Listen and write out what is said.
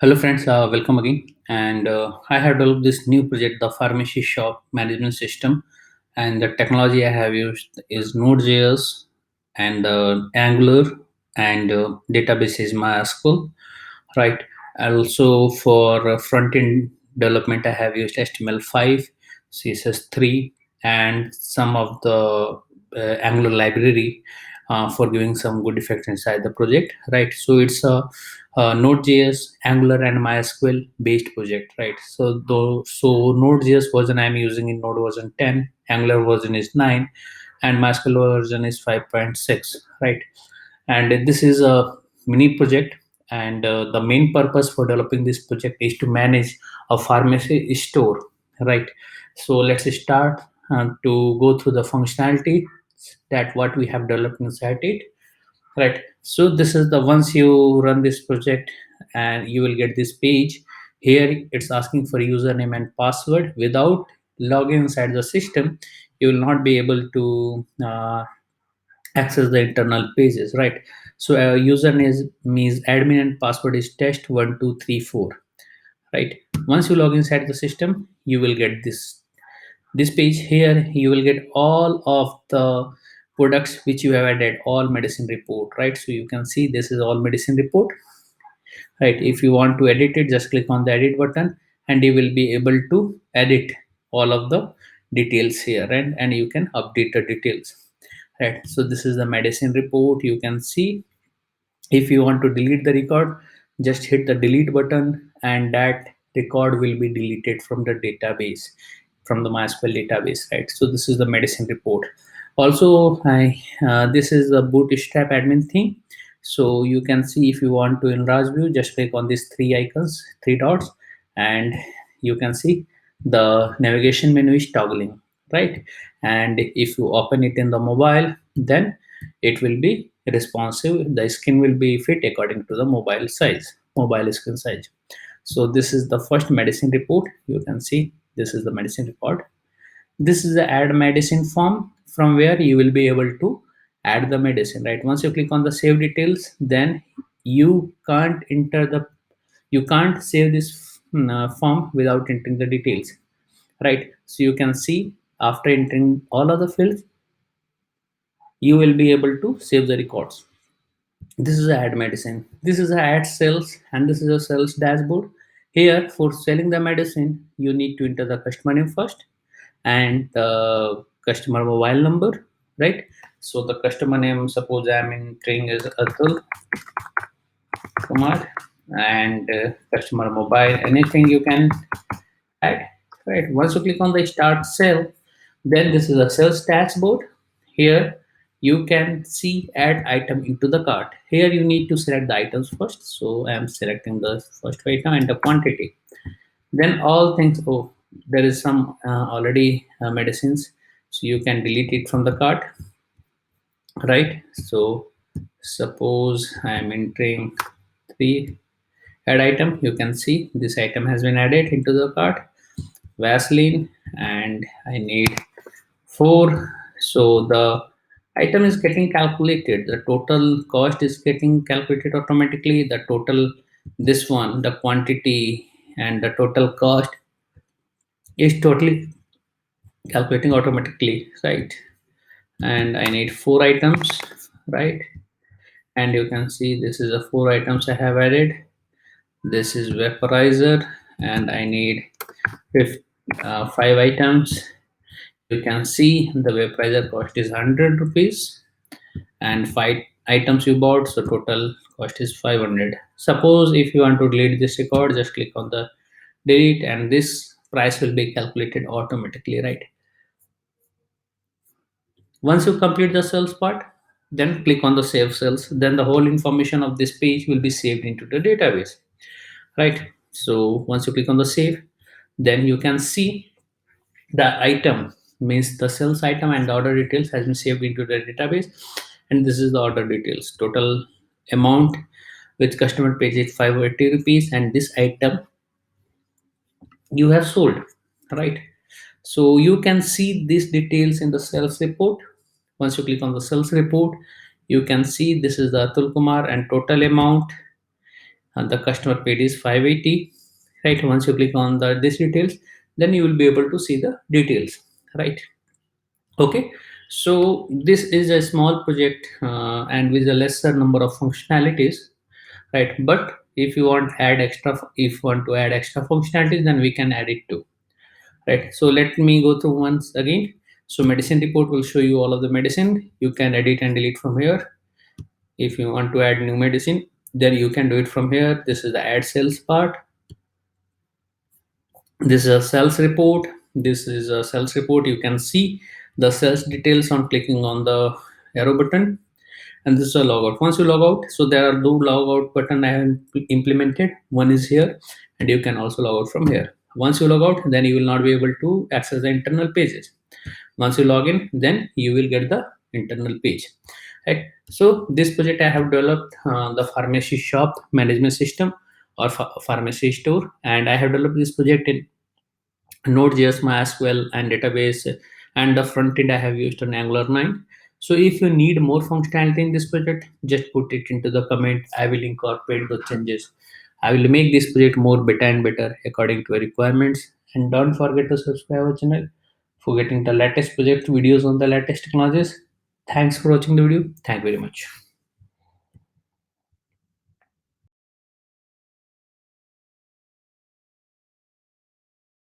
Hello friends, welcome again. And I have developed this new project, the pharmacy shop management system. And the technology I have used is NodeJS and Angular and database is MySQL, right? Also for front end development, I have used HTML5, CSS3, and some of the Angular library for giving some good effects inside the project, right? So it's a Node.js, Angular, and MySQL based project, right? So Node.js version I'm using in Node version 10, Angular version is 9, and MySQL version is 5.6, right? And this is a mini project, and the main purpose for developing this project is to manage a pharmacy store, right? So let's start to go through the functionality that what we have developed inside it, right? So this is the once you run this project and you will get this page. Here it's asking for username and password. Without logging inside the system, you will not be able to access the internal pages, right? So username means admin and password is test1234, right? Once you log inside the system, you will get this page. Here you will get all of the products which you have added, all medicine report, right? So you can see this is all medicine report, right? If you want to edit it, just click on the edit button and you will be able to edit all of the details here, and you can update the details, right? So this is the medicine report. You can see if you want to delete the record, just hit the delete button and that record will be deleted from the database, from the MySQL database, right? So this is the medicine report. Also, this is the bootstrap admin thing. So you can see if you want to enlarge view, just click on these three icons, three dots, and you can see the navigation menu is toggling, right? And if you open it in the mobile, then it will be responsive. The skin will be fit according to the mobile size, mobile screen size. So this is the first medicine report. You can see this is the medicine report. This is the add medicine form from where you will be able to add the medicine, right? Once you click on the save details, then you can't enter the you can't save this form without entering the details, right? So you can see after entering all of the fields, you will be able to save the records. This is a add medicine, this is a add sales, and this is a sales dashboard. Here for selling the medicine, you need to enter the customer name first and the customer mobile number, right? So the customer name, suppose I'm entering is Atul Kumar, and customer mobile, anything you can add, right? Once you click on the start sale, then this is a sales dashboard. Here you can see add item into the cart. Here you need to select the items first, so I am selecting the first item and the quantity. Then all things, oh, there is some already medicines, so you can delete it from the cart, right? So suppose I am entering 3, add item. You can see this item has been added into the cart, Vaseline, and I need 4. So the item is getting calculated, the total cost is getting calculated automatically, the total, this one, the quantity and the total cost is totally calculating automatically, right? And I need 4 items, right? And you can see this is the 4 items I have added. This is vaporizer, and I need 5 items. You can see the vaporizer cost is 100 rupees and 5 items you bought, so total cost is 500. Suppose if you want to delete this record, just click on the delete and this price will be calculated automatically, right? Once you complete the sales part, then click on the save sales, then the whole information of this page will be saved into the database, right? So once you click on the save, then you can see the item, means the sales item and the order details has been saved into the database, and this is the order details. Total amount with customer page is 580 rupees, and this item you have sold, right? So you can see these details in the sales report. Once you click on the sales report, you can see this is the Atul Kumar and total amount, and the customer paid is 580, right? Once you click on the this details, then you will be able to see the details, right? Okay, so this is a small project and with a lesser number of functionalities, right? But if you want add extra, if you want to add extra functionalities, then we can add it too, right? So let me go through once again. So medicine report will show you all of the medicine. You can edit and delete from here. If you want to add new medicine, then you can do it from here. This is the add sales part. This is a sales report. This is a sales report. You can see the sales details on clicking on the arrow button. And this is a logout. Once you log out, so there are two logout button I have implemented. One is here, and you can also log out from here. Once you log out, then you will not be able to access the internal pages. Once you log in, then you will get the internal page, right? So this project I have developed the pharmacy shop management system or pharmacy store, and I have developed this project in NodeJS, MySQL, and database, and the front end I have used on Angular 9. So if you need more functionality in this project, just put it into the comment. I will incorporate those changes. I will make this project more better and better according to your requirements. And don't forget to subscribe our channel for getting the latest project videos on the latest technologies. Thanks for watching the video. Thank you very much.